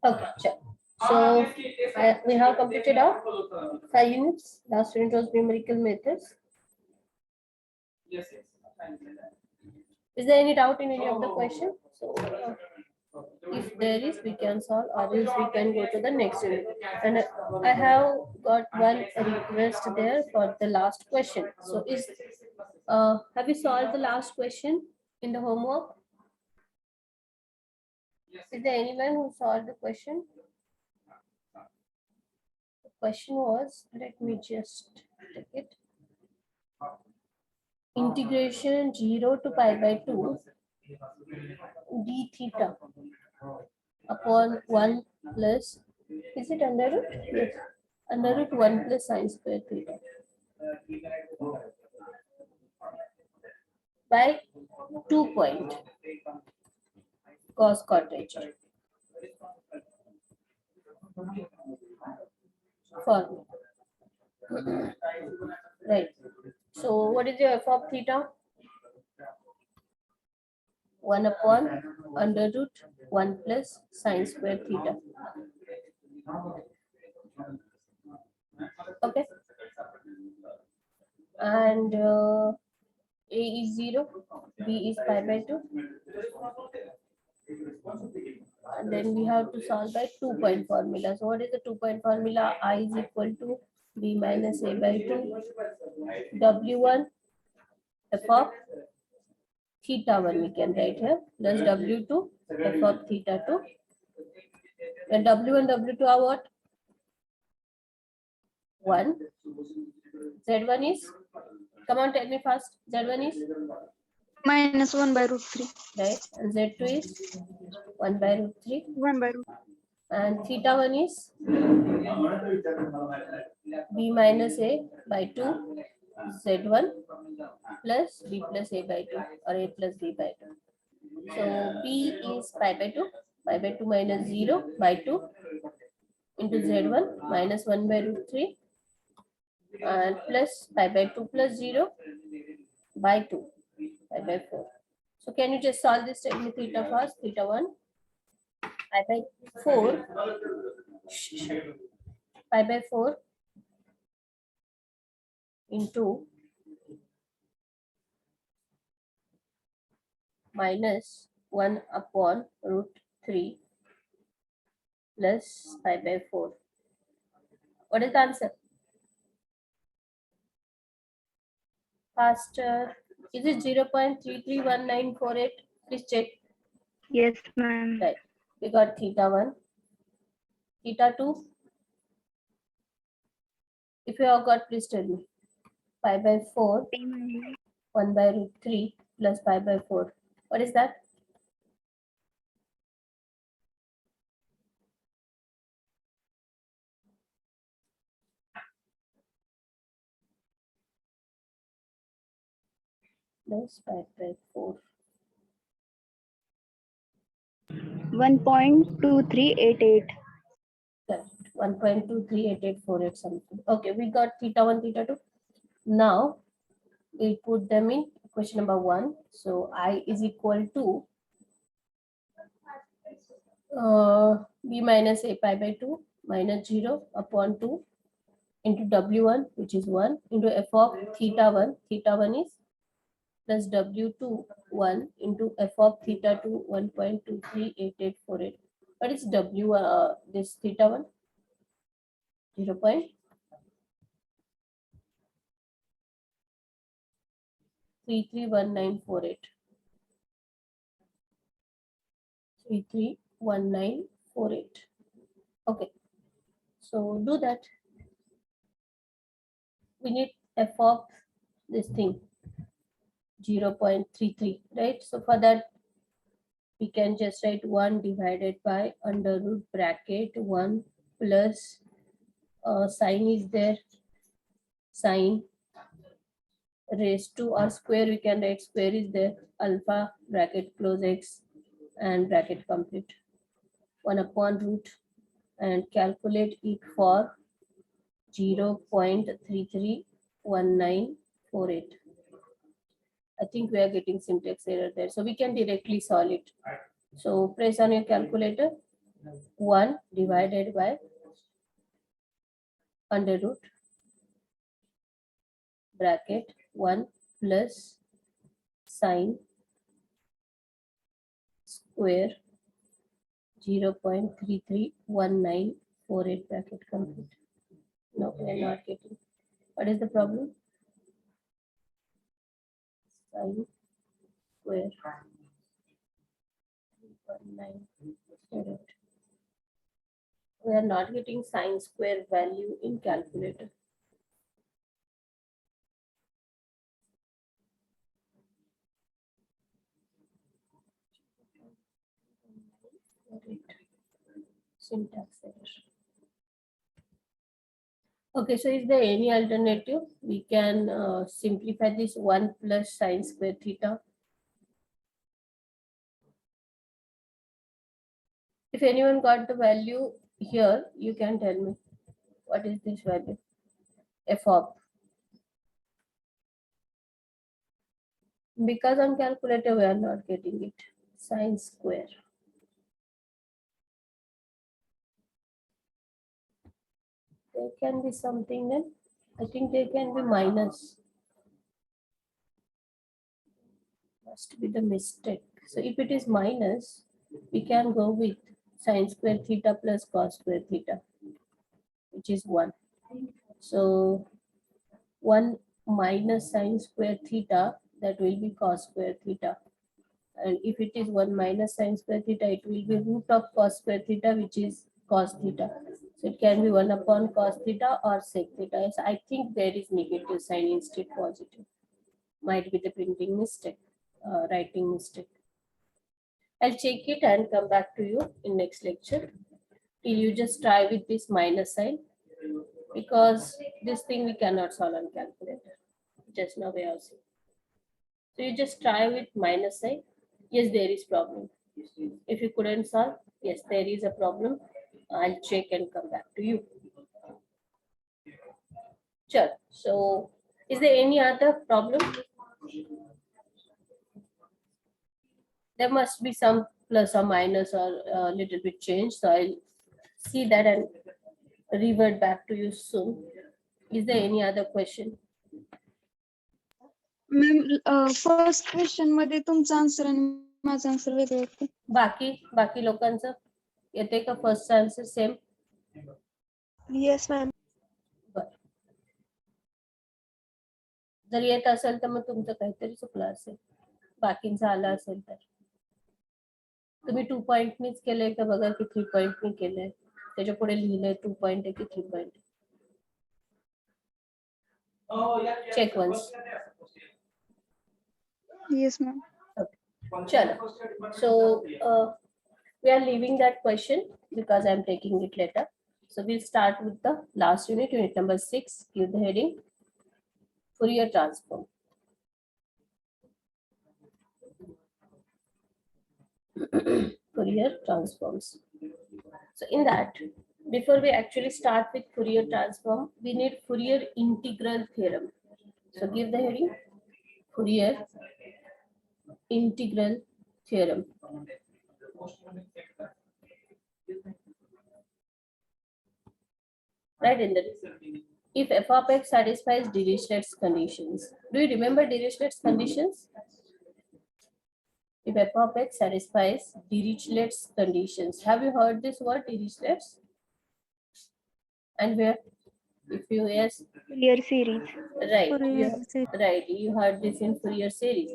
Okay, sure. So we have completed our 5 units. Last unit was numerical methods. Is there any doubt in any of the question? So if there is, we can solve, or else we can go to the next unit. And I have got one request there for the last question. So have you solved the last question in the homework? Is there anyone who solved the question? The question was, let me just take it. Integration 0 to pi by 2 d theta upon 1 plus, is it under root? Yes. Under root 1 plus sine square theta by 2 point cos quadrature formula. Right. So what is your f of theta? 1 upon under root 1 plus sine square theta. Okay. And A is 0, B is pi by 2. And then we have to solve by 2-point formula. So what is the 2-point formula? I is equal to B minus A by 2. W1 f of theta 1 we can write here, plus W2 f of theta 2. And W1, W2 are what? 1. Z1 is, come on, tell me fast. Z1 is? Minus 1 by root 3. Right. And Z2 is 1 by root 3. 1 by root. And theta 1 is B minus A by 2 Z1 plus B plus A by 2 or A plus B by 2. So B is pi by 2 minus 0 by 2 into Z1 minus 1 by root 3 and plus pi by 2 plus 0 by 2 pi by 4. So can you just solve this? Tell me theta first. Theta 1 pi by 4 pi by 4 into minus 1 upon root 3 plus pi by 4. What is the answer? Faster. Is it 0.331948? Please check. Yes, ma'am. Right. We got theta 1. Theta 2. If you have got, please tell me. Pi by 4. 1 by root 3 plus pi by 4. What is that? Plus pi by 4. 1.2388. 1.238848 something. Okay, we got theta 1, theta 2. Now we put them in question number 1. So I is equal to B minus A pi by 2 minus 0 upon 2 into W1, which is 1, into f of theta 1. Theta 1 is plus W2 1 into f of theta 2 1.238848. What is W this theta 1? 0.331948. 331948. Okay, so do that. We need f of this thing 0.33, right? So for that we can just write 1 divided by under root bracket 1 plus sine is there, sine raised to or square, we can write square is there, alpha bracket close x and bracket complete 1 upon root and calculate it for 0.331948. I think we are getting syntax error there, so we can directly solve it. So press on your calculator 1 divided by under root bracket 1 plus sine square 0.331948 bracket complete. No, we are not getting. What is the problem? Sine square 1948. We are not getting sine square value in calculator. Syntax error. Okay, so is there any alternative? We can simplify this 1 plus sine square theta. If anyone got the value here, you can tell me what is this value? F of. Because on calculator we are not getting it. Sine square. There can be something then. I think there can be minus. Must be the mistake. So if it is minus, we can go with sine square theta plus cos square theta, which is 1. So 1 minus sine square theta, that will be cos square theta. And if it is 1 minus sine square theta, it will be root of cos square theta, which is cos theta. So it can be 1 upon cos theta or sec theta. So I think there is negative sign instead positive. Might be the printing mistake, writing mistake. I'll check it and come back to you in next lecture. Till you just try with this minus sign, because this thing we cannot solve on calculator. Just now we have seen. So you just try with minus sign. Yes, there is problem. If you couldn't solve, yes, there is a problem. I'll check and come back to you. Sure. So is there any other problem? There must be some plus or minus or a little bit change. So I'll see that and revert back to you soon. Is there any other question? Ma'am first question मध्ये तुमचा answer आणि माझा answer वेगळं होतं. बाकी लोकांचं येते का first answer same? Yes ma'am. जर येत असेल तर मग तुमचं काहीतरी चुकलं असेल, बाकींचं आलं असेल तर. तुम्ही 2 पॉइंटनीच केलंय का बघा की 3 पॉइंटनी केलंय. त्याच्या पुढे लिहिलंय 2 पॉइंट आहे की 3 point. Check once. Yes ma'am. Chalo. So we are leaving that question because I am taking it later. So we'll start with the last unit, unit number 6. Give the heading Fourier transform. Fourier transforms. So in that, before we actually start with Fourier transform, we need Fourier integral theorem. So give the heading Fourier integral theorem. Right in the if f of x satisfies Dirichlet's conditions. Do you remember Dirichlet's conditions? If f of x satisfies Dirichlet's conditions. Have you heard this word Dirichlet's? And where? If you yes, Fourier series. right, Fourier right. You heard this in Fourier series.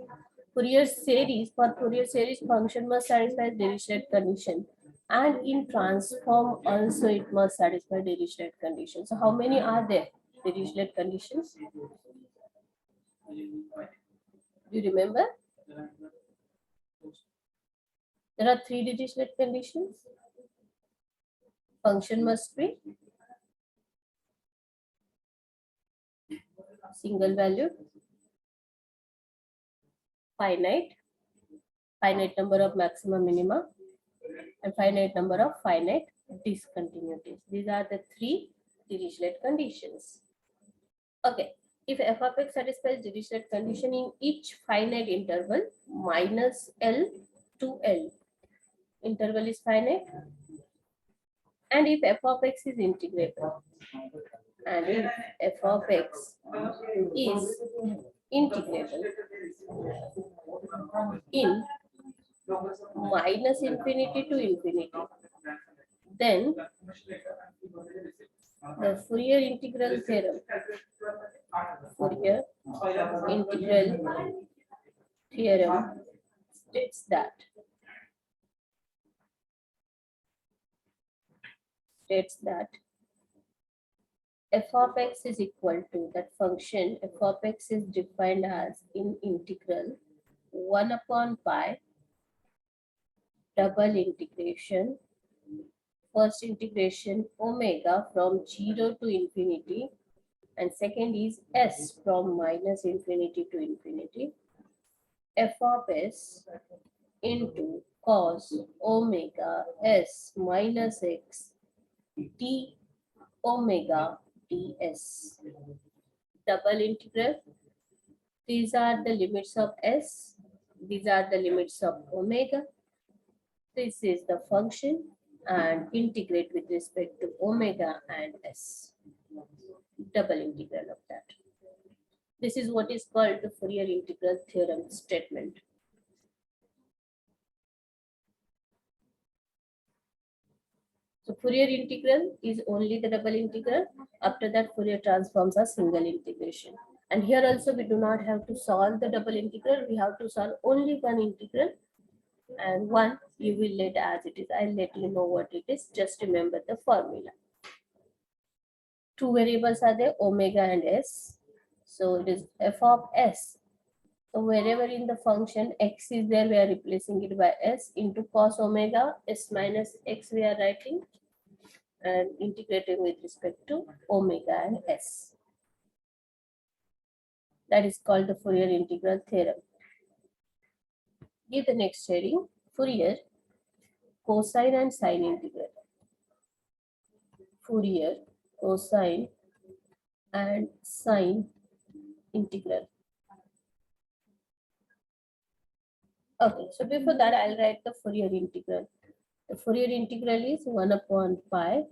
Fourier series, for Fourier series, function must satisfy Dirichlet condition. And in transform also it must satisfy Dirichlet condition. So how many are there? Dirichlet conditions? Do you remember? There are 3 Dirichlet conditions. Function must be single valued, finite number of maximum minima, and finite number of finite discontinuities. These are the 3 Dirichlet conditions. Okay, if f of x satisfies Dirichlet condition in each finite interval minus L to L. Interval is finite. And if f of x is integrable, and if f of x is integrable in minus infinity to infinity, then the Fourier integral theorem, Fourier integral theorem states that f of x is equal to that function f of x is defined as in integral 1 upon pi double integration, first integration omega from 0 to infinity, and second is s from minus infinity to infinity, f of s into cos omega s minus x d omega ds. Double integral. These are the limits of s. These are the limits of omega. This is the function and integrate with respect to omega and s. Double integral of that. This is what is called the Fourier integral theorem statement. So Fourier integral is only the double integral. After that, Fourier transforms are single integration. And here also we do not have to solve the double integral. We have to solve only one integral. And one you will let as it is. I'll let you know what it is. Just remember the formula. Two variables are there, omega and s. So it is f of s. So wherever in the function x is there, we are replacing it by s into cos omega s minus x we are writing and integrating with respect to omega and s. That is called the Fourier integral theorem. Give the next heading, Fourier cosine and sine integral. Fourier cosine and sine integral. Okay, so before that I'll write the Fourier integral. The Fourier integral is 1 upon pi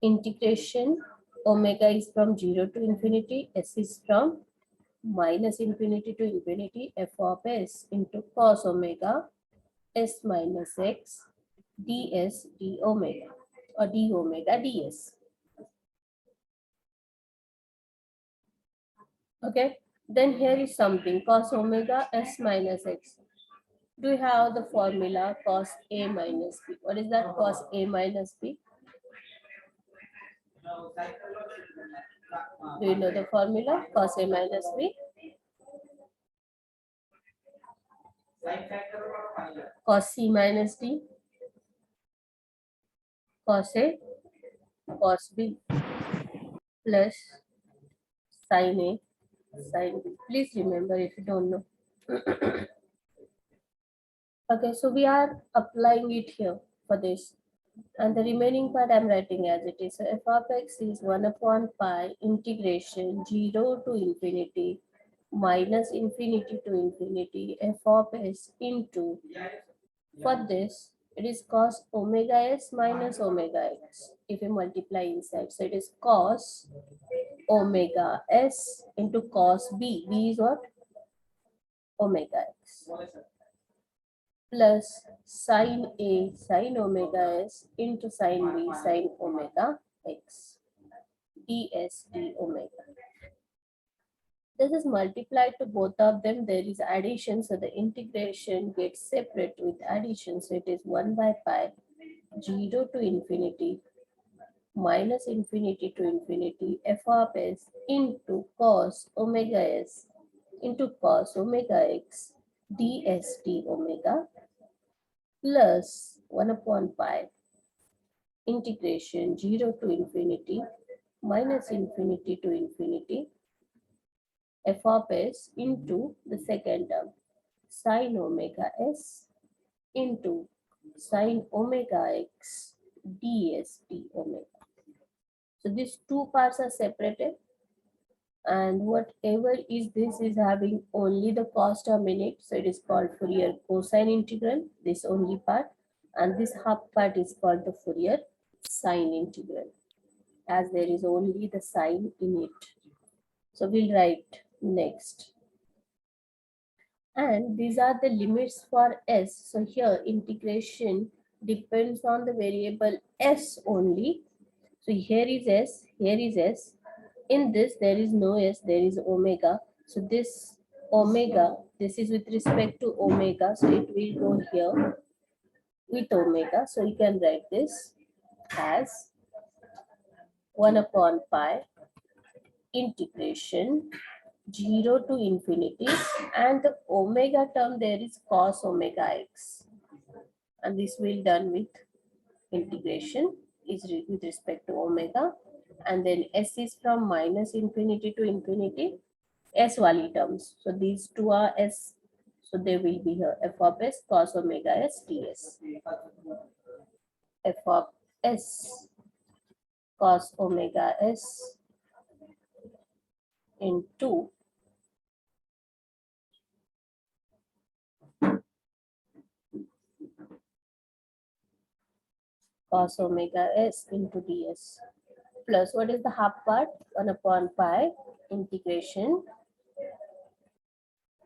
integration omega is from 0 to infinity, s is from minus infinity to infinity, f of s into cos omega s minus x ds d omega or d omega ds. Okay, then here is something cos omega s minus x. Do you have the formula cos a minus b? What is that cos a minus b? Do you know the formula cos a minus b? Cos c minus d, cos a, cos b plus sin a, sin b. Please remember if you don't know. Okay, so we are applying it here for this. And the remaining part I'm writing as it is. So f of x is 1 upon pi integration 0 to infinity minus infinity to infinity f of s into, for this it is cos omega s minus omega x if you multiply inside. So it is cos omega s into cos b. B is what? Omega x plus sin a sin omega s into sin b sin omega x ds d omega. This is multiplied to both of them. There is addition, so the integration gets separate with addition. So it is 1 by pi 0 to infinity minus infinity to infinity f of s into cos omega s into cos omega x ds d omega plus 1 upon pi integration 0 to infinity minus infinity to infinity f of s into the second term sin omega s into sin omega x ds d omega. So these two parts are separated, and whatever is this is having only the cos term in it, so it is called Fourier cosine integral, this only part, and this half part is called the Fourier sine integral, as there is only the sine in it. So we'll write next. And these are the limits for s. So here integration depends on the variable s only. So here is s, here is s. In this there is no s, there is omega. So this omega, this is with respect to omega, so it will go here with omega. So you can write this as 1 upon pi integration 0 to infinity, and the omega term there is cos omega x, and this will done with integration is with respect to omega, and then s is from minus infinity to infinity, s wali terms. So these two are s, so they will be here f of s cos omega s ds, f of s cos omega s into cos omega s into ds, plus what is the half part? 1 upon pi integration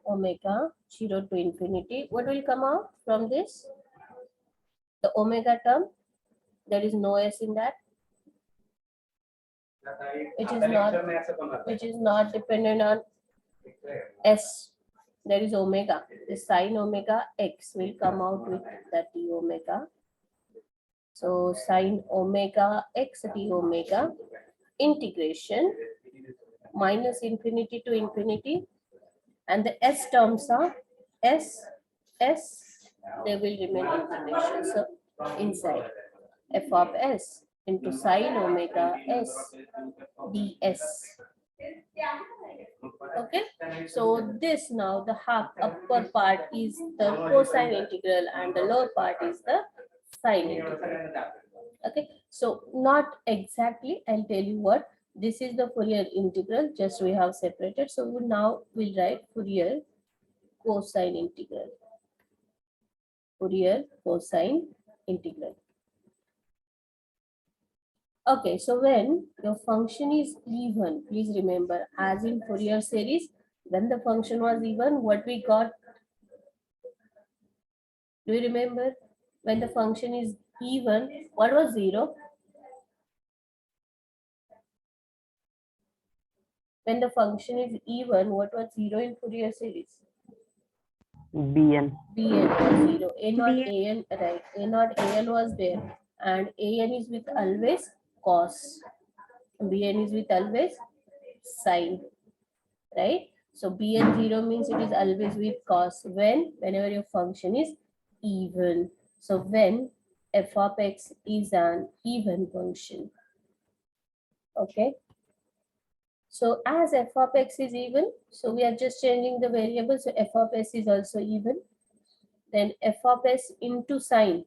omega 0 to infinity. What will come out from this? The omega term, there is no s in that, which is not dependent on s. There is omega. The sine omega x will come out with that d omega. So sine omega x d omega integration minus infinity to infinity, and the s terms are s, they will remain integration. So inside f of s into sine omega s ds. Okay, so this now the half upper part is the cosine integral and the lower part is the sine integral. Okay, so not exactly, I'll tell you what. This is the Fourier integral, just we have separated. So now we'll write Fourier cosine integral. Fourier cosine integral. Okay, so when your function is even, please remember, as in Fourier series, when the function was even, what we got? Do you remember? When the function is even, what was 0? When the function is even, what was 0 in Fourier series? bn was 0. A not Bn. an, right? A not an was there, and an is with always cos. Bn is with always sine, right? So bn 0 means it is always with cos. Whenever your function is even. So when f of x is an even function. Okay. So as f of x is even, so we are just changing the variable. So f of s is also even. Then f of s into sine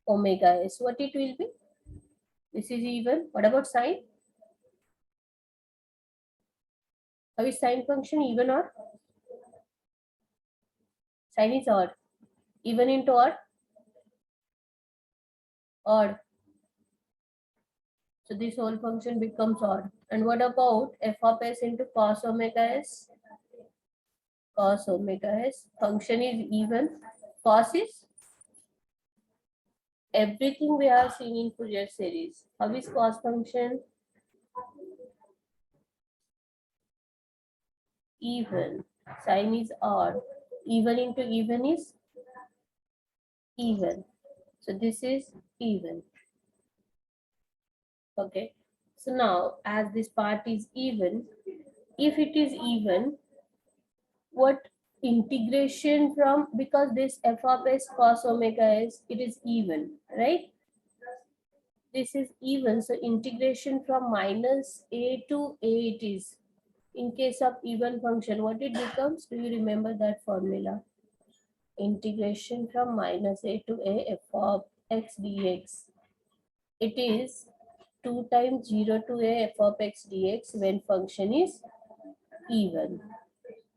omega s, what it will be? This is even. What about sine? How is sine function even or? Sine is odd. Even into odd? Odd. So this whole function becomes odd. And what about f of s into cos omega s? Cos omega s. Function is even. Cos is everything we have seen in Fourier series. How is cos function? Even. Sine is odd. Even into even is even. So this is even. Okay. So now as this part is even, if it is even, what integration from, because this f of s cos omega s, it is even, right? This is even, so integration from minus a to a it is. In case of even function, what it becomes? Do you remember that formula? Integration from minus a to a f of x dx. It is 2 times 0 to a f of x dx when function is even.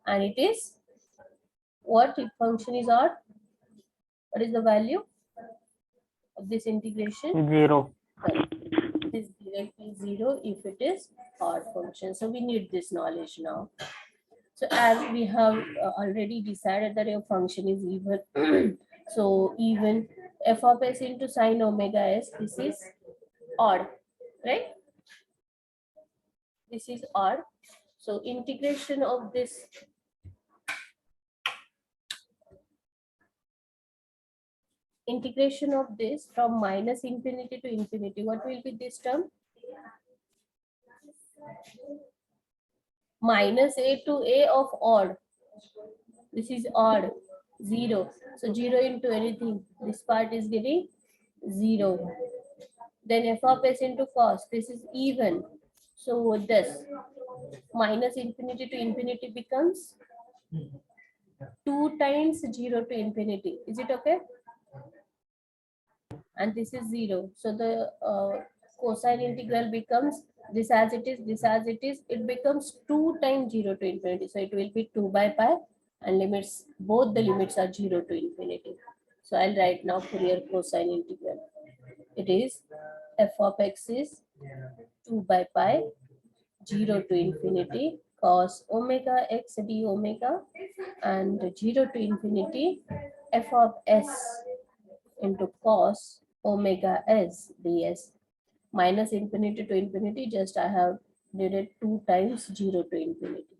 And it is what if function is odd? What is the value of this integration? 0 is directly 0 if it is odd function. So we need this knowledge now. So as we have already decided that your function is even, so even f of s into sine omega s, this is odd, right? This is odd. So integration of this from minus infinity to infinity, what will be this term? Minus a to a of odd. This is odd, 0. So 0 into anything, this part is getting 0. Then f of s into cos, this is even. So this minus infinity to infinity becomes 2 times 0 to infinity. Is it okay? And this is 0. So the cosine integral becomes this as it is, this as it is. It becomes 2 times 0 to infinity. So it will be 2 by pi, and limits, both the limits are 0 to infinity. So I'll write now Fourier cosine integral. It is f of x is 2 by pi 0 to infinity cos omega x d omega, and 0 to infinity f of s into cos omega s ds. Minus infinity to infinity, just I have did it 2 times 0 to infinity.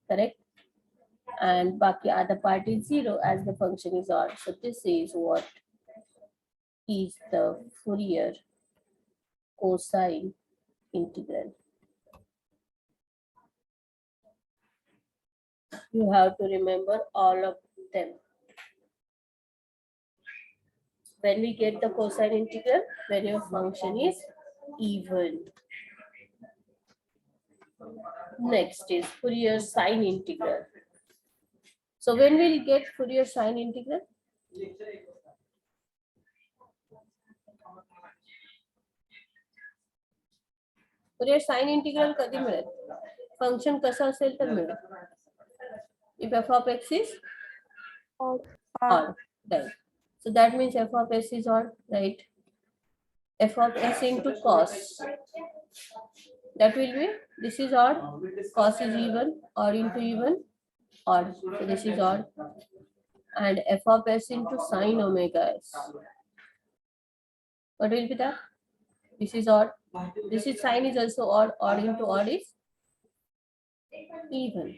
Correct? And baki other part is 0 as the function is odd. So this is what is the Fourier cosine integral. You have to remember all of them. When we get the cosine integral, when your function is even. Next is Fourier sine integral. So when we'll get Fourier sine integral? Fourier sine integral कधी मिळेल? Function कसं असेल तर मिळेल. If f of x is odd, right? So that means f of s is odd, right? F of s into cos. That will be, this is odd, cos is even, odd into even, odd. So this is odd. And f of s into sine omega s. What will be that? This is odd. This is sine is also odd. Odd into odd is even.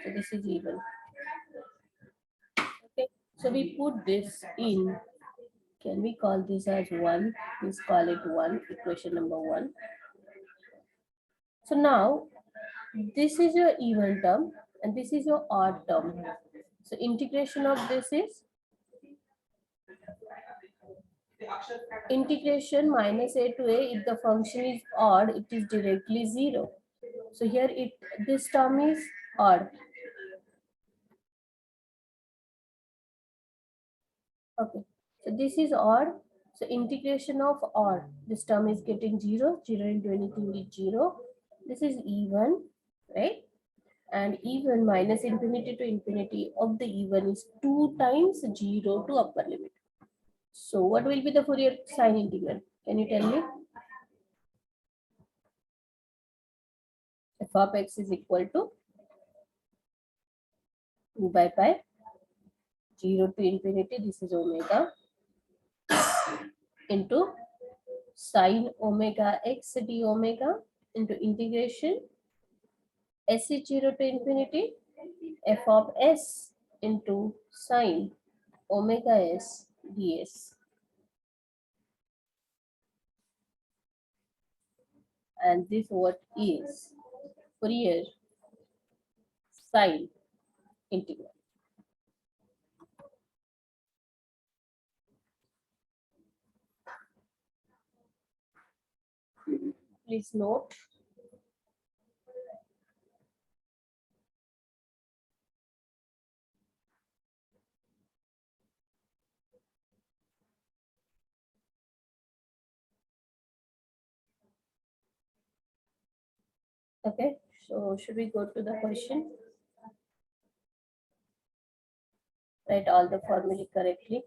So this is even. Okay. So we put this in. Can we call this as 1? Let's call it 1, equation number 1. So now this is your even term and this is your odd term. So integration of this is integration minus a to a. If the function is odd, it is directly 0. So here this term is odd. Okay, so this is odd. So integration of odd, this term is getting 0. 0 into anything is 0. This is even, right? And even minus infinity to infinity of the even is 2 times 0 to upper limit. So what will be the Fourier sine integral? Can you tell me? F of x is equal to 2 by pi 0 to infinity, this is omega, into sine omega x d omega into integration s is 0 to infinity f of s into sine omega s ds. And this what is Fourier sine integral. Please note. Okay, so should we go to the question? Write all the formulae correctly.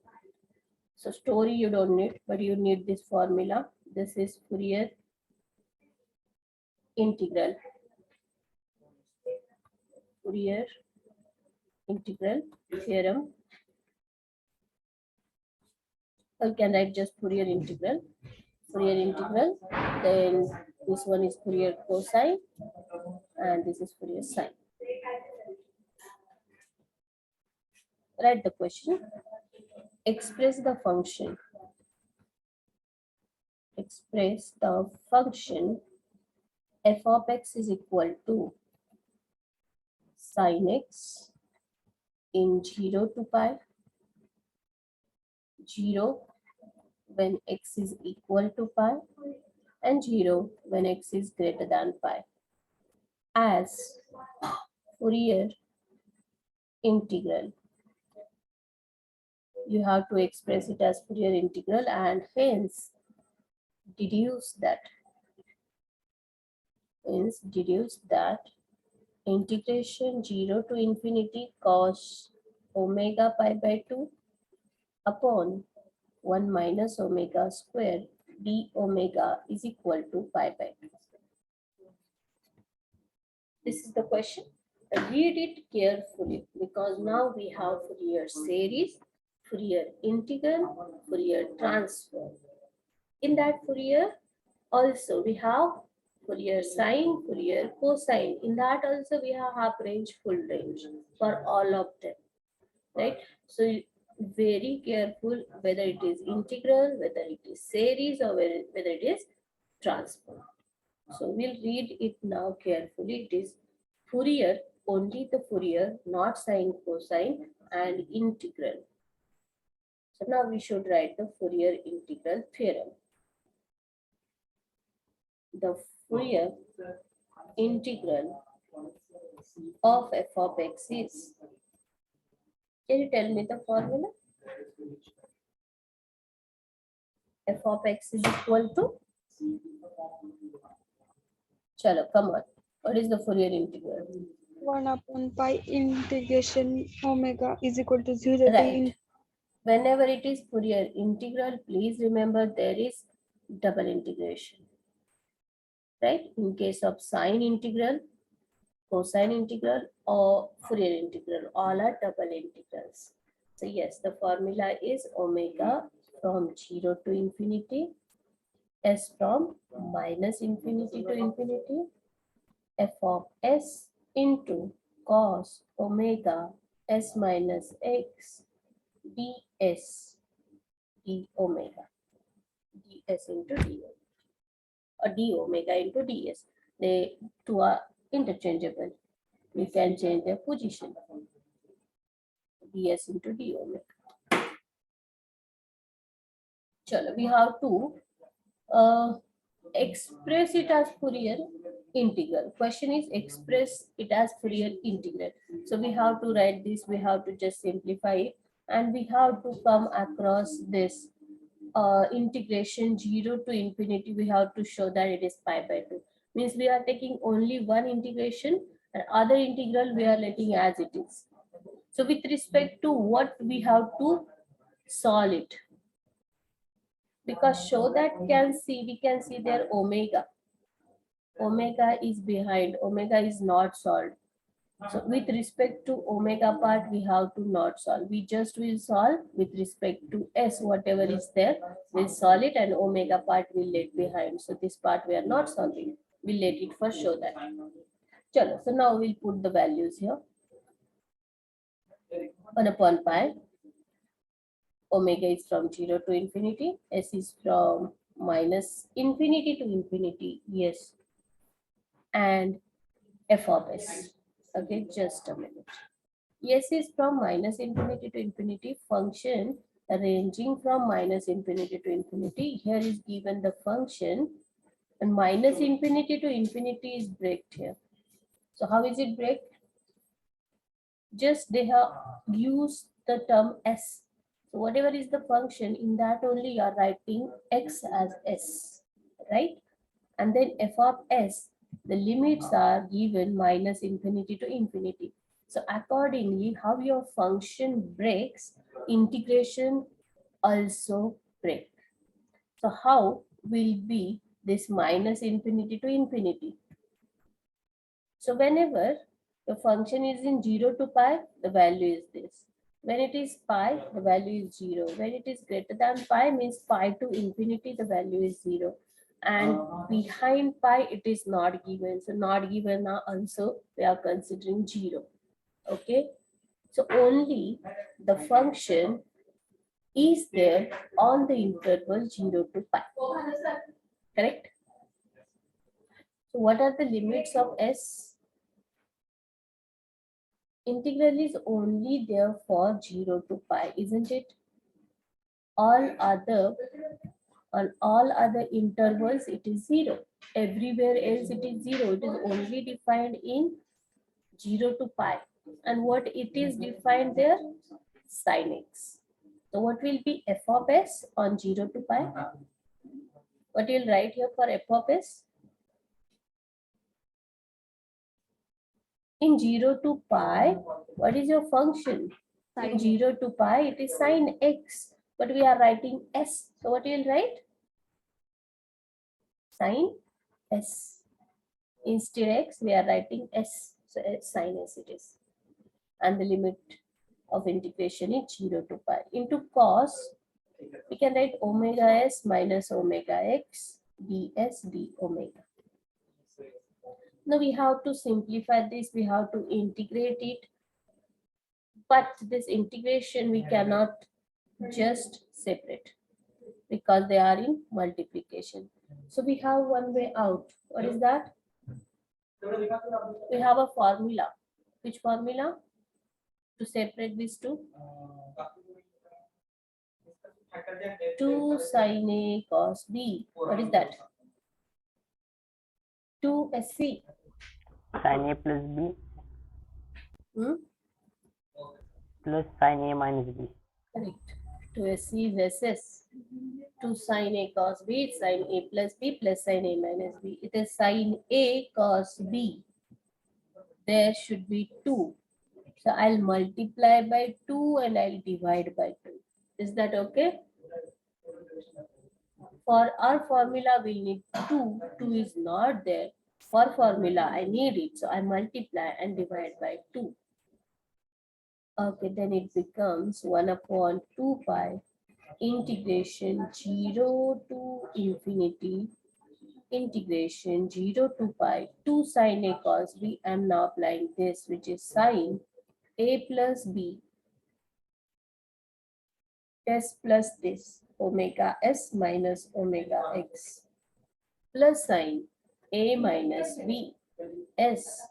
So story you don't need, but you need this formula. This is Fourier integral. Fourier integral theorem. Or you can write just Fourier integral. Fourier integral. Then this one is Fourier cosine, and this is Fourier sine. Write the question. Express the function. Express the function f of x is equal to sin x in 0 to pi, 0 when x is equal to pi, and 0 when x is greater than pi, as Fourier integral. You have to express it as Fourier integral and hence deduce that. Integration 0 to infinity cos omega pi by 2 upon 1 minus omega square d omega is equal to pi by 2. This is the question. Read it carefully because now we have Fourier series, Fourier integral, Fourier transform. In that Fourier also we have Fourier sine, Fourier cosine. In that also we have half range, full range for all of them, right? So very careful whether it is integral, whether it is series, or whether it is transform. So we'll read it now carefully. It is Fourier, only the Fourier, not sine, cosine, and integral. So now we should write the Fourier integral theorem. The Fourier integral of f of x is, can you tell me the formula? F of x is equal to, chalo, come on. What is the Fourier integral? 1 upon pi integration omega is equal to 0 to Right. Whenever it is Fourier integral, please remember there is double integration. Right? In case of sine integral, cosine integral, or Fourier integral, all are double integrals. So yes, the formula is omega from 0 to infinity, s from minus infinity to infinity, f of s into cos omega s minus x ds d omega, ds into d omega, or d omega into ds. They two are interchangeable. We can change their position. ds into d omega. Chalo, we have to express it as Fourier integral. Question is express it as Fourier integral. So we have to write this, we have to just simplify it, and we have to come across this integration 0 to infinity. We have to show that it is pi by 2. Means we are taking only one integration and other integral we are letting as it is. So with respect to what we have to solve it, because show that we can see their omega is behind, omega is not solved. So with respect to omega part, we have to not solve. We just will solve with respect to s, whatever is there, we'll solve it, and omega part will let behind. So this part we are not solving. We'll let it for show that. Chalo, so now we'll put the values here. 1 upon pi. Omega is from 0 to infinity. S is from minus infinity to infinity. Yes. And f of s. Okay, just a minute. S is from minus infinity to infinity, function ranging from minus infinity to infinity. Here is given the function, and minus infinity to infinity is breaked here. So how is it break? Just they have used the term s. So whatever is the function, in that only you are writing x as s, right? And then f of s, the limits are given minus infinity to infinity. So accordingly, how your function breaks, integration also break. So how will be this minus infinity to infinity. So whenever the function is in 0 to pi, the value is this. When it is pi, the value is 0. When it is greater than pi, means pi to infinity, the value is 0. And behind pi, it is not given. So not given also, we are considering 0. Okay. So only the function is there on the interval 0 to pi. Correct? So what are the limits of S? Integral is only there for 0 to pi, isn't it? On all other intervals, it is 0. Everywhere else, it is 0. It is only defined in 0 to pi. And what it is defined there? Sin x. So what will be f of s on 0 to pi? What you'll write here for f of s? In 0 to pi, what is your function? In 0 to pi, it is sin x. But we are writing s. So what you'll write? Sin s. Instead x, we are writing s. So sin s it is. And the limit of integration is 0 to pi. Into cos, we can write omega s minus omega x ds d omega. Now we have to simplify this, we have to integrate it. But this integration we cannot just separate because they are in multiplication. So we have one way out. What is that? We have a formula. Which formula? To separate these two? 2 sin A cos B. What is that? 2 SC. Sin A plus B plus sin A minus B. Correct. 2 SC is SS. 2 sin A cos B is sin A plus B plus sin A minus B. It is sin A cos B. There should be 2. So I'll multiply by 2 and I'll divide by 2. Is that okay? For our formula, we need 2. 2 is not there. For formula, I need it. So I multiply and divide by 2. Okay, then it becomes 1 upon 2 pi integration 0 to infinity integration 0 to pi 2 sin A cos B. I'm now applying this, which is sin A plus B s plus this omega s minus omega x plus sin A minus B s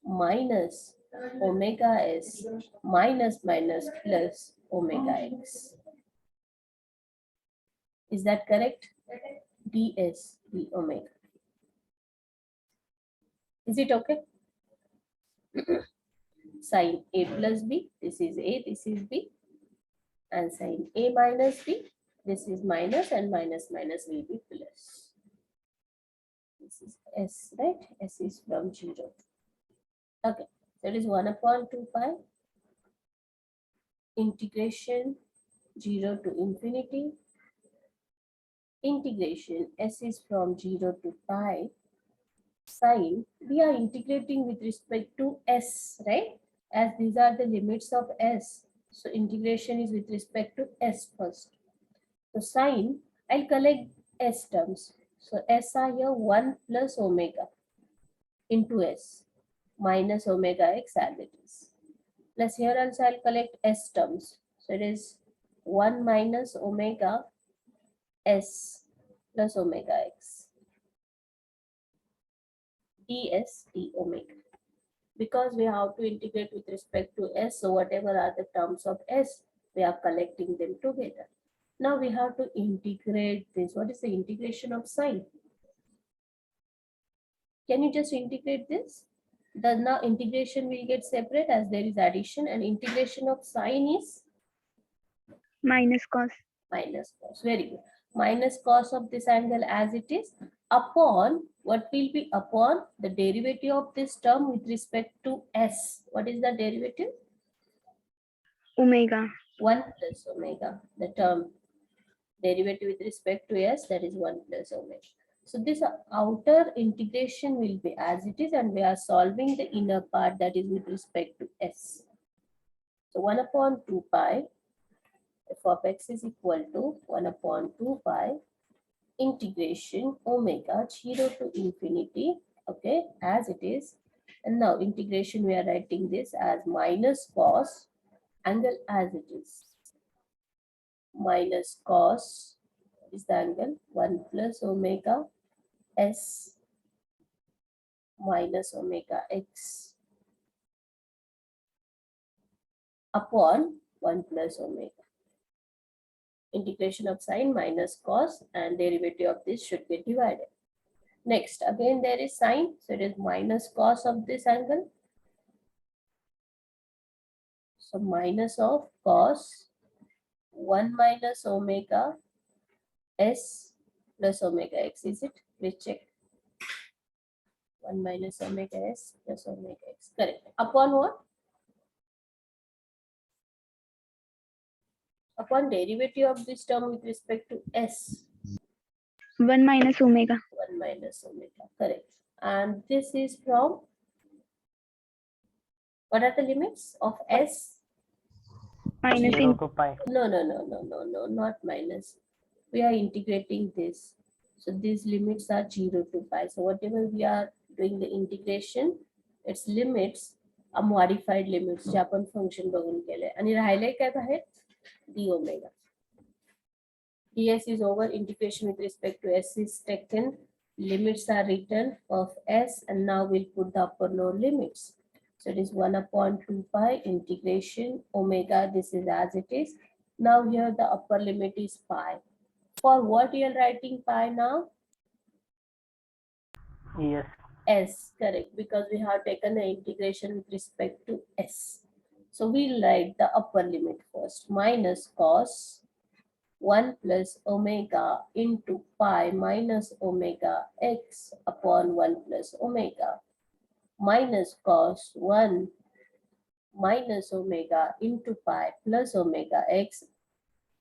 minus omega s minus plus omega x. Is that correct? ds d omega. Is it okay? Sin A plus B, this is A, this is B. And sin A minus B, this is minus and minus will be plus. This is S, right? S is from 0. Okay, that is 1 upon 2 pi integration 0 to infinity integration S is from 0 to pi sin. We are integrating with respect to S, right? As these are the limits of S. So integration is with respect to S first. So sin, I'll collect S terms. So S are here 1 plus omega into S minus omega x as it is. Plus here also I'll collect S terms. So it is 1 minus omega S plus omega x ds d omega. Because we have to integrate with respect to S, so whatever are the terms of S, we are collecting them together. Now we have to integrate this. What is the integration of sin? Can you just integrate this? The now integration will get separate as there is addition, and integration of sin is minus cos. minus cos. Very good. Minus cos of this angle as it is upon, what will be upon the derivative of this term with respect to S. What is the derivative? Omega. 1 plus omega, the term Derivative with respect to s, that is 1 plus omega. So this outer integration will be as it is, and we are solving the inner part, that is with respect to s. So 1 upon 2 pi f of x is equal to 1 upon 2 pi integration omega 0 to infinity, okay, as it is. And now integration, we are writing this as minus cos angle as it is. Minus cos is the angle 1 plus omega s minus omega x upon 1 plus omega. Integration of sine minus cos, and derivative of this should get divided. Next, again there is sine, so it is minus cos of this angle. So minus of cos 1 minus omega s plus omega x, is it? Please check. 1 minus omega s plus omega x, correct. Upon what? Upon derivative of this term with respect to s. 1 minus omega. 1 minus omega, correct. And this is from, what are the limits of s? Minus 0 to pi. No, not minus. We are integrating this. So these limits are 0 to pi. So whatever we are doing the integration, its limits are modified limits जे आपण function बघून केले. आणि राहिले काय बाहेर? d omega. ds is over, integration with respect to s is taken, limits are written of s, and now we'll put the upper lower limits. So it is 1 upon 2 pi integration omega, this is as it is. Now here the upper limit is pi. For what you are writing pi now? Yes. S, correct, because we have taken the integration with respect to s. So we'll write the upper limit first, minus cos 1 plus omega into pi minus omega x upon 1 plus omega, minus cos 1 minus omega into pi plus omega x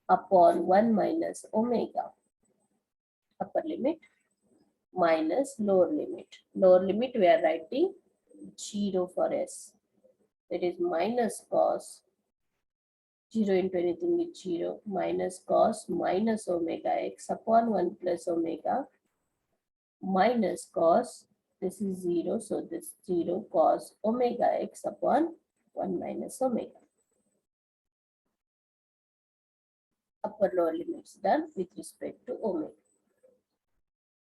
upon 1 minus omega. Upper limit minus lower limit. Lower limit we are writing 0 for s. It is minus cos 0 into anything is 0, minus cos minus omega x upon 1 plus omega, minus cos, this is 0, so this 0 cos omega x upon 1 minus omega. Upper lower limits done with respect to omega.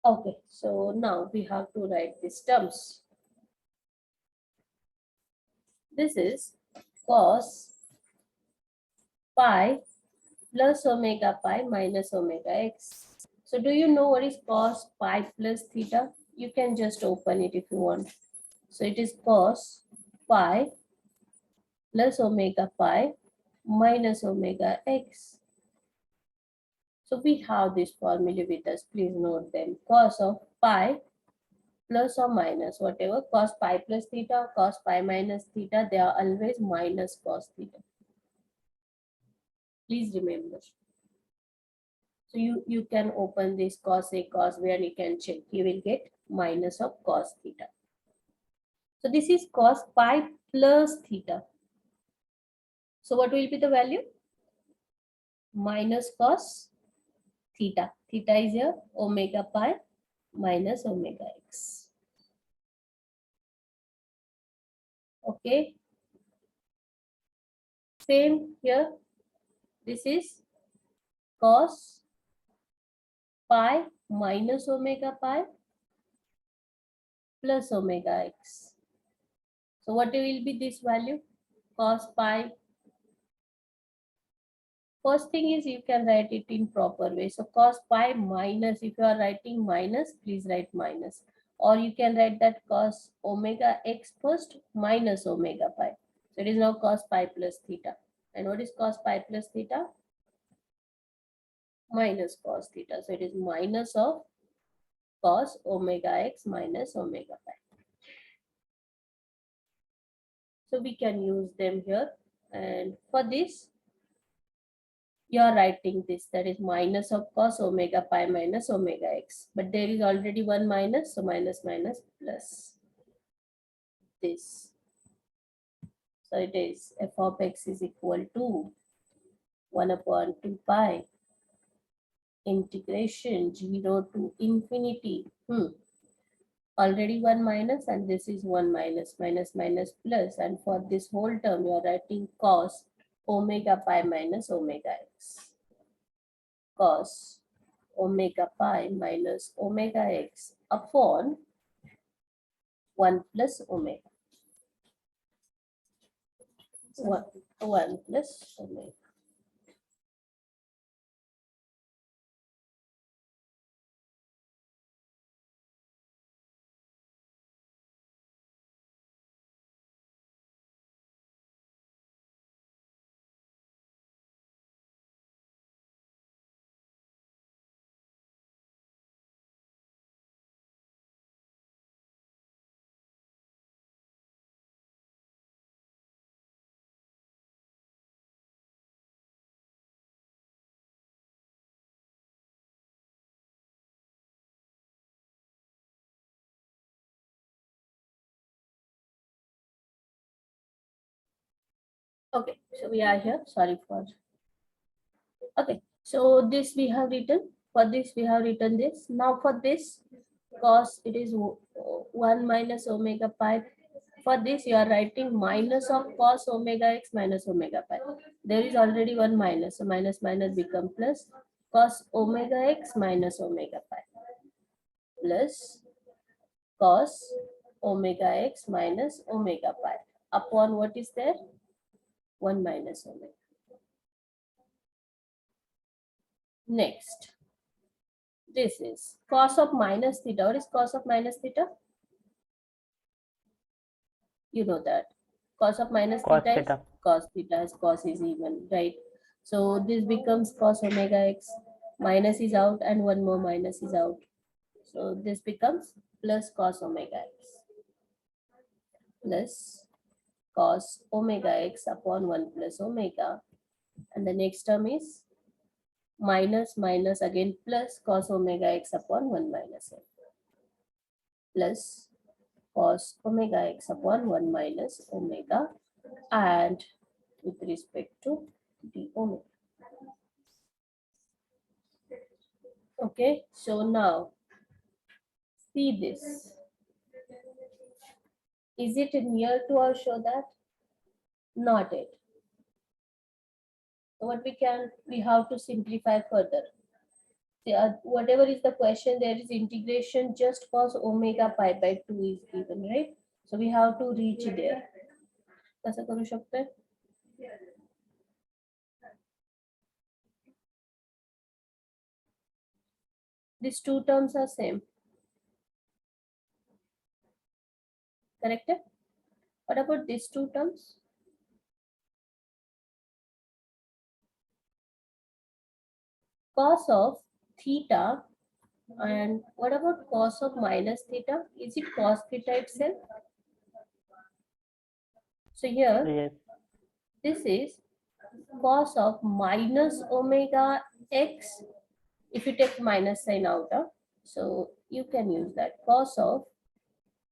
Okay, so now we have to write these terms. This is cos pi plus omega pi minus omega x. So do you know what is cos pi plus theta? You can just open it if you want. So it is cos pi plus omega pi minus omega x. So we have this formula with us. Please note them. Cos of pi plus or minus, whatever, cos pi plus theta, cos pi minus theta, they are always minus cos theta. Please remember. So you can open this cos A, cos B, and you can check. You will get minus of cos theta. So this is cos pi plus theta. So what will be the value? Minus cos theta. Theta is here, omega pi minus omega x. Okay. Same here. This is cos pi minus omega pi plus omega x. So what will be this value? Cos pi. First thing is you can write it in proper way. So cos pi minus, if you are writing minus, please write minus. Or you can write that cos omega x first minus omega pi. So it is now cos pi plus theta. And what is cos pi plus theta? Minus cos theta. So it is minus of cos omega x minus omega pi. So we can use them here. And for this, you are writing this, that is minus of cos omega pi minus omega x. But there is already one minus, so minus minus plus this. So it is f of x is equal to 1 upon 2 pi integration 0 to infinity. Already one minus, and this is one minus, minus minus plus, and for this whole term you are writing cos omega pi minus omega x. Cos omega pi minus omega x upon 1 plus omega. 1 plus omega. Okay, so we are here. Sorry for. Okay, so this we have written. For this we have written this. Now for this cos it is 1 minus omega pi. For this you are writing minus of cos omega x minus omega pi. There is already one minus, so minus minus become plus. Cos omega x minus omega pi plus cos omega x minus omega pi upon what is there? 1 minus omega. Next, this is cos of minus theta. What is cos of minus theta? You know that. Cos of minus Cos theta is theta. cos theta, as cos is even, right? So this becomes cos omega x. Minus is out and one more minus is out. So this becomes plus cos omega x plus cos omega x upon 1 plus omega. And the next term is minus minus again plus cos omega x upon 1 minus x plus cos omega x upon 1 minus omega, and with respect to the omega. Okay, so now see this. Is it near to or show that? Not it. So what we have to simplify further. Whatever is the question, there is integration just cos omega pi by 2 is given, right? So we have to reach there. कसं करू शकतोय? These two terms are same. Correct? What about these two terms? Cos of theta, and what about cos of minus theta? Is it cos theta itself? So here, Yes. this is cos of minus omega x. If you take minus sign out, so you can use that. Cos of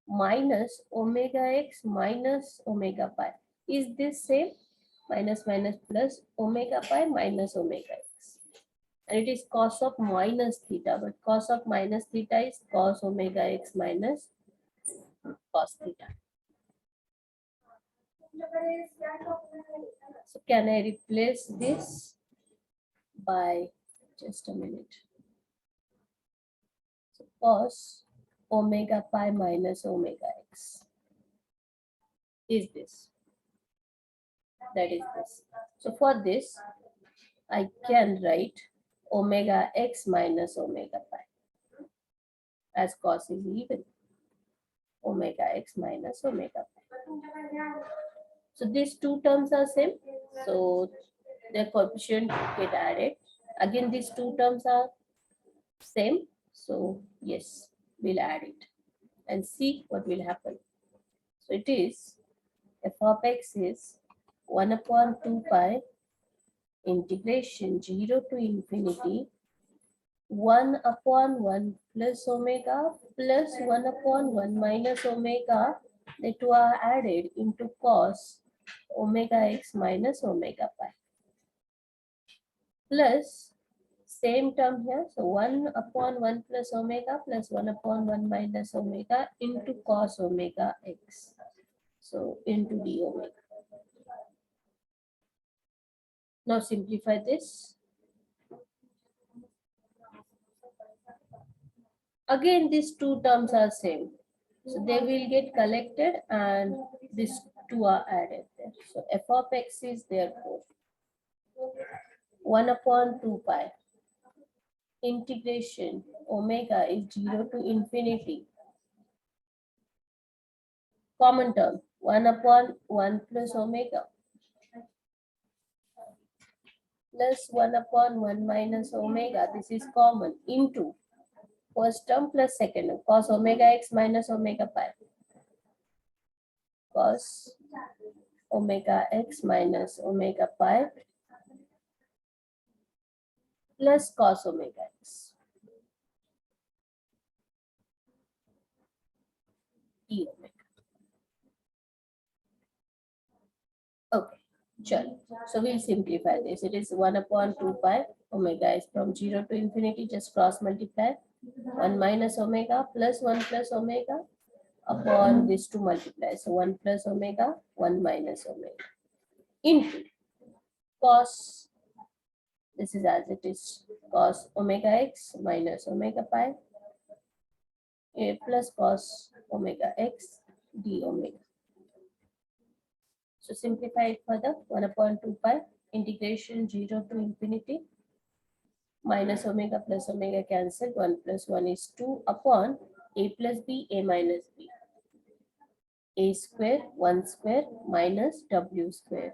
minus omega x minus omega pi. Is this same? Minus minus plus omega pi minus omega x. And it is cos of minus theta, but cos of minus theta is cos omega x minus cos theta. So can I replace this by, just a minute. So cos omega pi minus omega x is this. That is this. So for this, I can write omega x minus omega pi, as cos is even. Omega x minus omega pi. So these two terms are same. So their coefficient get added. Again, these two terms are same. So yes, we'll add it and see what will happen. So it is f of x is 1 upon 2 pi integration 0 to infinity 1 upon 1 plus omega plus 1 upon 1 minus omega, the two are added into cos omega x minus omega pi, plus same term here, so 1 upon 1 plus omega plus 1 upon 1 minus omega into cos omega x, so into d omega. Now simplify this. Again, these two terms are same. So they will get collected and these two are added there. So f of x is therefore 1 upon 2 pi. Integration omega is 0 to infinity. Common term 1 upon 1 plus omega plus 1 upon 1 minus omega. This is common into first term plus second term cos omega x minus omega pi. Cos omega x minus omega pi plus cos omega x d omega. Okay, sure. So we'll simplify this. It is 1 upon 2 pi omega is from 0 to infinity, just cross multiply 1 minus omega plus 1 plus omega upon this to multiply. So 1 plus omega, 1 minus omega into cos, this is as it is, cos omega x minus omega pi a plus cos omega x d omega. So simplify it further, 1 upon 2 pi integration 0 to infinity minus omega plus omega cancelled, 1 plus 1 is 2 upon a plus b, a minus b, a square 1 square minus w square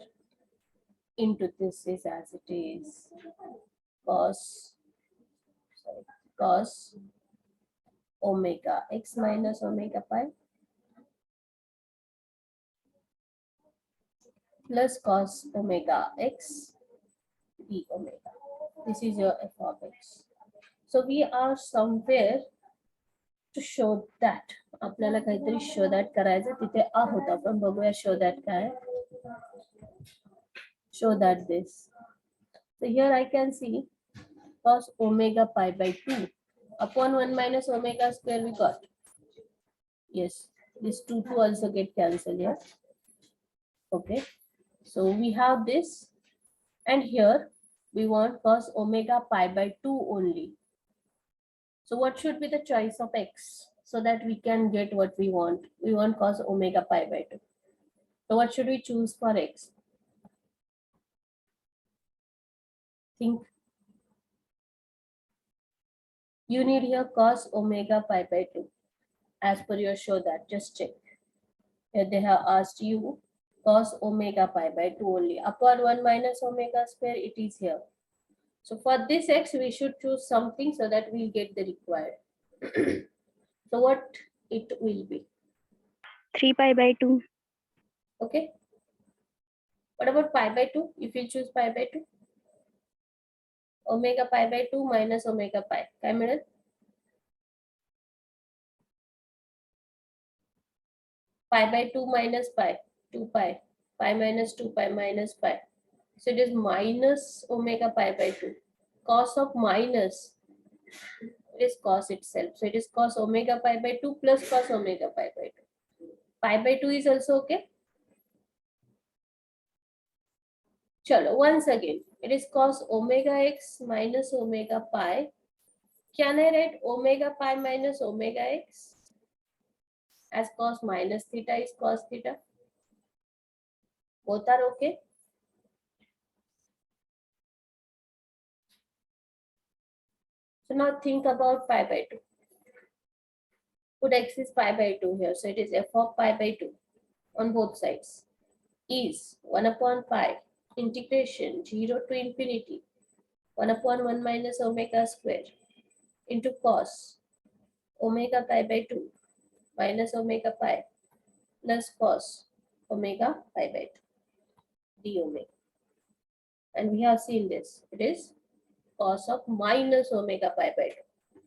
into this is as it is cos omega x minus omega pi plus cos omega x d omega. This is your f of x. So we are somewhere to show that. आपल्याला काहीतरी show that करायचं तिथे आहोत आपण बघूया show that काय. Show that this. So here I can see cos omega pi by 2 upon 1 minus omega square we got. Yes, this 2 to also get cancelled here. Okay, so we have this and here we want cos omega pi by 2 only. So what should be the choice of x so that we can get what we want? We want cos omega pi by 2. So what should we choose for x? Think. You need here cos omega pi by 2 as per your show that. Just check. Here they have asked you cos omega pi by 2 only. Upon 1 minus omega square it is here. So for this x we should choose something so that we'll get the required. So what it will be? 3 pi by 2. Okay. What about pi by 2? If you choose pi by 2, omega pi by 2 minus omega pi. काय मिळेल? Pi by 2 minus pi, 2 pi, pi minus 2 pi minus pi. So it is minus omega pi by 2. Cos of minus, it is cos itself. So it is cos omega pi by 2 plus cos omega pi by 2. Pi by 2 is also okay. Chalo, once again, it is cos omega x minus omega pi. Can I write omega pi minus omega x as cos minus theta is cos theta? Both are okay. So now think about pi by 2. Put x is pi by 2 here. So it is f of pi by 2 on both sides is 1 upon pi integration 0 to infinity 1 upon 1 minus omega square into cos omega pi by 2 minus omega pi plus cos omega pi by 2 d omega. and we have seen this. It is cos of minus omega pi by 2.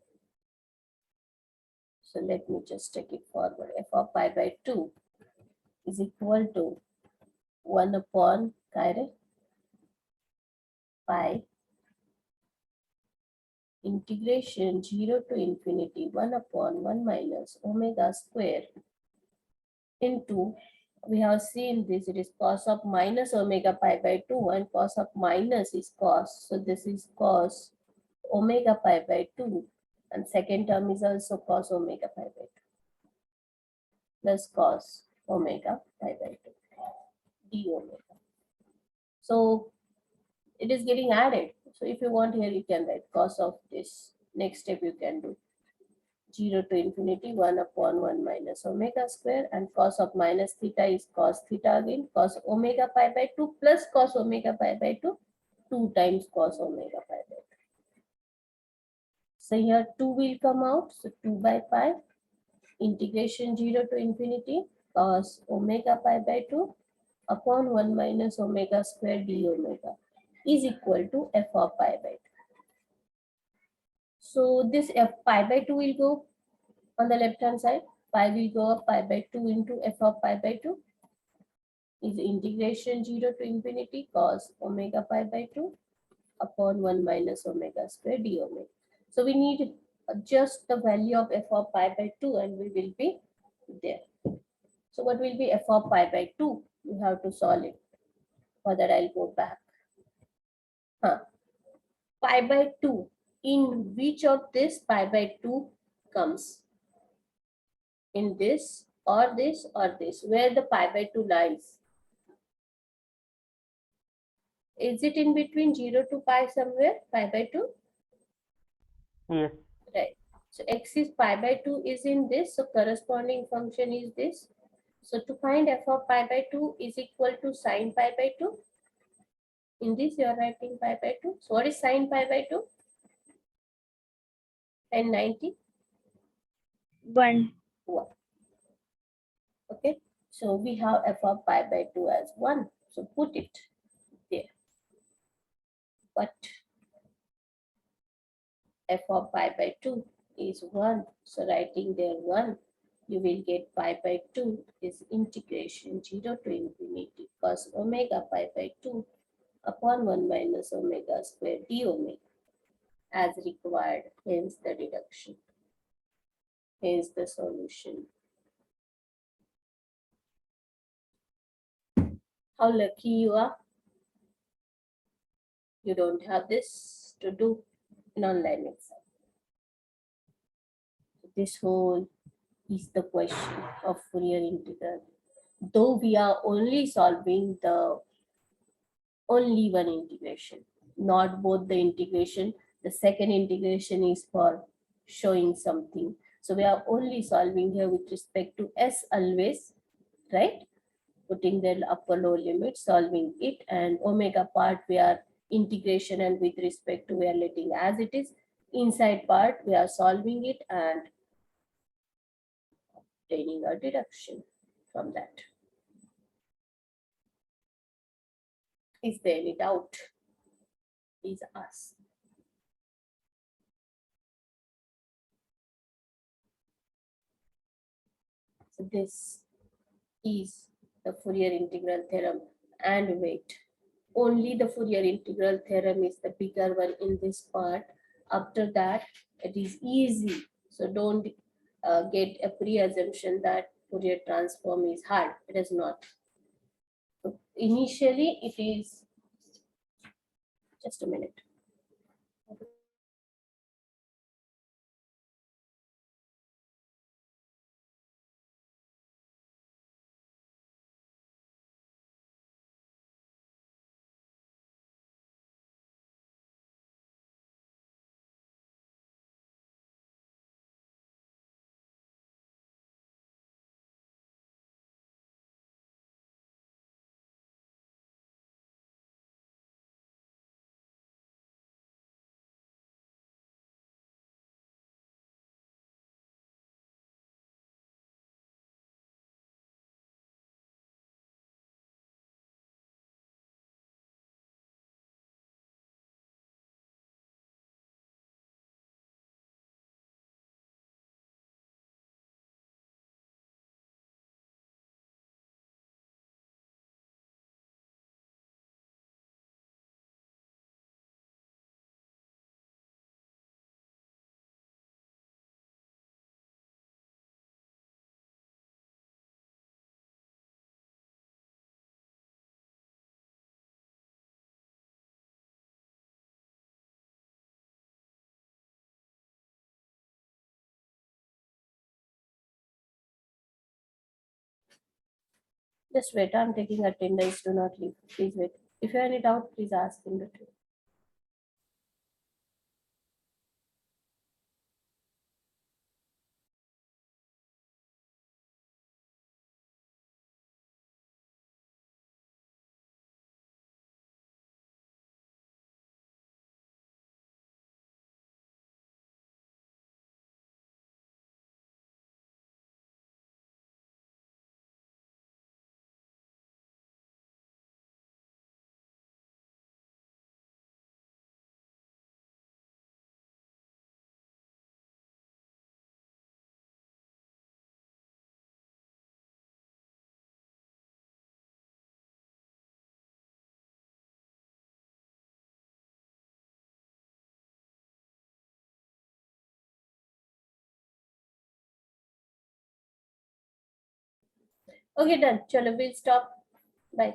So let me just take it forward. F of pi by 2 is equal to 1 upon pi integration 0 to infinity 1 upon 1 minus omega square into, we have seen this, it is cos of minus omega pi by 2, and cos of minus is cos. So this is cos omega pi by 2, and second term is also cos omega pi by 2 plus cos omega pi by 2 d omega. So it is getting added. So if you want here, you can write cos of this. Next step you can do 0 to infinity 1 upon 1 minus omega square, and cos of minus theta is cos theta again, cos omega pi by 2 plus cos omega pi by 2, 2 times cos omega pi by 2. So here 2 will come out, so 2 by pi integration 0 to infinity cos omega pi by 2 upon 1 minus omega square d omega is equal to f of pi by 2. So this f pi by 2 will go on the left hand side. Pi will go up, pi by 2 into f of pi by 2 is integration 0 to infinity cos omega pi by 2 upon 1 minus omega square d omega. So we need just the value of f of pi by 2 and we will be there. So what will be f of pi by 2? We have to solve it. For that I'll go back. Pi by 2. In which of this pi by 2 comes? In this or this or this? Where the pi by 2 lies? Is it in between 0 to pi somewhere? Pi by 2? Yes. Right. So x is pi by 2 is in this. So corresponding function is this. So to find f of pi by 2 is equal to sine pi by 2. In this you are writing pi by 2. So what is sine pi by 2? And 90? 1. 1. Okay. So we have f of pi by 2 as 1. So put it there. But f of pi by 2 is 1. So writing there 1, you will get pi by 2 is integration 0 to infinity cos omega pi by 2 upon 1 minus omega square d omega as required. Hence the deduction. Hence the solution. How lucky you are. You don't have this to do in online exam. This whole is the question of Fourier integral. Though we are only solving the only one integration, not both the integration. The second integration is for showing something. So we are only solving here with respect to S always, right? Putting the upper lower limit, solving it, and omega part we are integration, and with respect to we are letting as it is. Inside part we are solving it and obtaining a deduction from that. Is there any doubt? Please ask. So this is the Fourier integral theorem. And wait, only the Fourier integral theorem is the bigger one in this part. After that, it is easy. So don't get a pre-assumption that Fourier transform is hard. It is not. So initially, it is, just a minute. Just wait. I'm taking attendance. Do not leave. Please wait. If you have any doubt, please ask in between. Okay, done. Chalo, we'll stop. Bye.